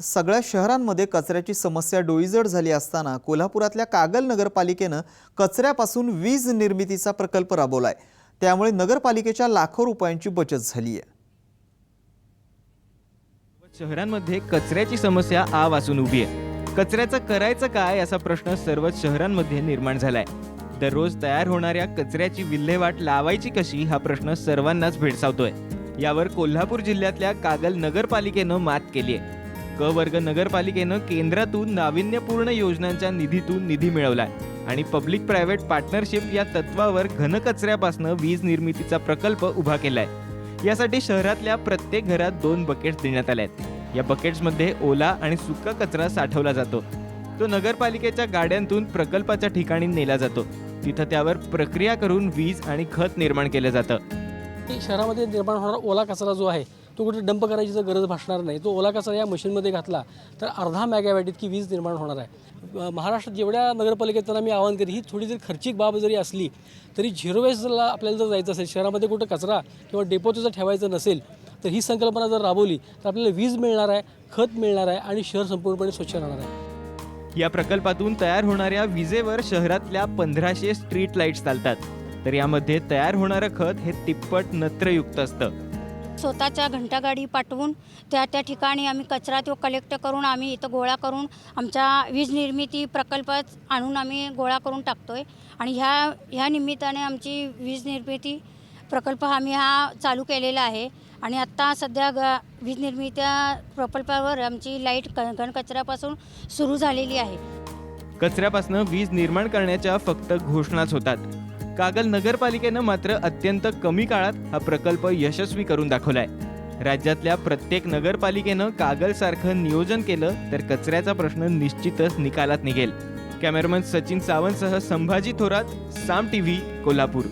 सगळ्या शहरांमध्ये कचऱ्याची समस्या डोईजड झाली असताना कोल्हापुरातल्या कागल नगरपालिकेनं कचऱ्यापासून वीज निर्मितीचा प्रकल्प राबवलाय। त्यामुळे नगरपालिकेच्या लाखो रुपयांची बचत झाली आहे। शहरांमध्ये कचऱ्याची समस्या आ वासून उभी आहे। कचऱ्याचं करायचं काय असा प्रश्न सर्वच शहरांमध्ये निर्माण झालाय। दररोज तयार होणाऱ्या कचऱ्याची विल्हेवाट लावायची कशी हा प्रश्न सर्वांनाच भेडसावतोय। यावर कोल्हापूर जिल्ह्यातल्या कागल नगरपालिकेनं मात केली आहे। क वर्ग नगरपालिकेनं केंद्रातून नाविन्यपूर्ण योजनांच्या निधीतून निधी मिळवलाय आणि पब्लिक प्रायव्हेट पार्टनरशिप या तत्वावर घनकचऱ्यापासून वीज निर्मितीचा प्रकल्प उभा केलाय। यासाठी शहरातल्या प्रत्येक घरात 2 बकेट्स देण्यात आले आहेत। या बकेट्समध्ये ओला आणि सुका कचरा साठवला जातो। तो नगरपालिकेच्या गाड्यांतून प्रकल्पाच्या ठिकाणी नेला जातो। तिथं त्यावर प्रक्रिया करून वीज आणि खत निर्माण केलं जातं। शहरामध्ये निर्माण होणारा ओला कचरा जो आहे तो कुठे डंप करायची जर गरज भासणार नाही। तो ओला कचरा या मशीनमध्ये घातला तर अर्धा मेगावॅट इतकी वीज निर्माण होणार आहे। महाराष्ट्रात जेवढ्या नगरपालिकेत त्यांना मी आवाहन करेन, ही थोडी जरी खर्चिक बाब जरी असली तरी झिरो वेस्टला आपल्याला जर जायचं असेल, शहरामध्ये कुठं कचरा किंवा डेपोचं जर ठेवायचं नसेल तर ही संकल्पना जर राबवली तर आपल्याला वीज मिळणार आहे, खत मिळणार आहे आणि शहर संपूर्णपणे स्वच्छ राहणार आहे। या प्रकल्पातून तयार होणाऱ्या विजेवर शहरातल्या 1500 स्ट्रीट लाईट्स चालतात। तर यामध्ये तयार होणारं खत हे तिप्पट नत्रयुक्त असतं। स्वतःच्या घंटागाडी पाठवून त्या ठिकाणी आम्ही कचरा तो कलेक्ट करून आम्ही इथं गोळा करून आमच्या वीज निर्मिती प्रकल्पात आणून आम्ही गोळा करून टाकतोय। आणि ह्या निमित्ताने आमची वीज निर्मिती प्रकल्प आम्ही चालू केलेला आहे। आणि आत्ता सध्या वीज निर्मिती प्रकल्पावर आमची लाईट घनकचऱ्यापासून सुरू झालेली आहे। कचऱ्यापासून वीज निर्माण करण्याच्या फक्त घोषणाच होतात। कागल नगरपालिकेनं मात्र अत्यंत कमी काळात हा प्रकल्प यशस्वी करून दाखवलाय। राज्यातल्या प्रत्येक नगरपालिकेनं कागलसारखं नियोजन केलं तर कचऱ्याचा प्रश्न निश्चितच निकालात निघेल। कॅमेरामन सचिन सावंतसह संभाजी थोरात, साम टीव्ही, कोल्हापूर।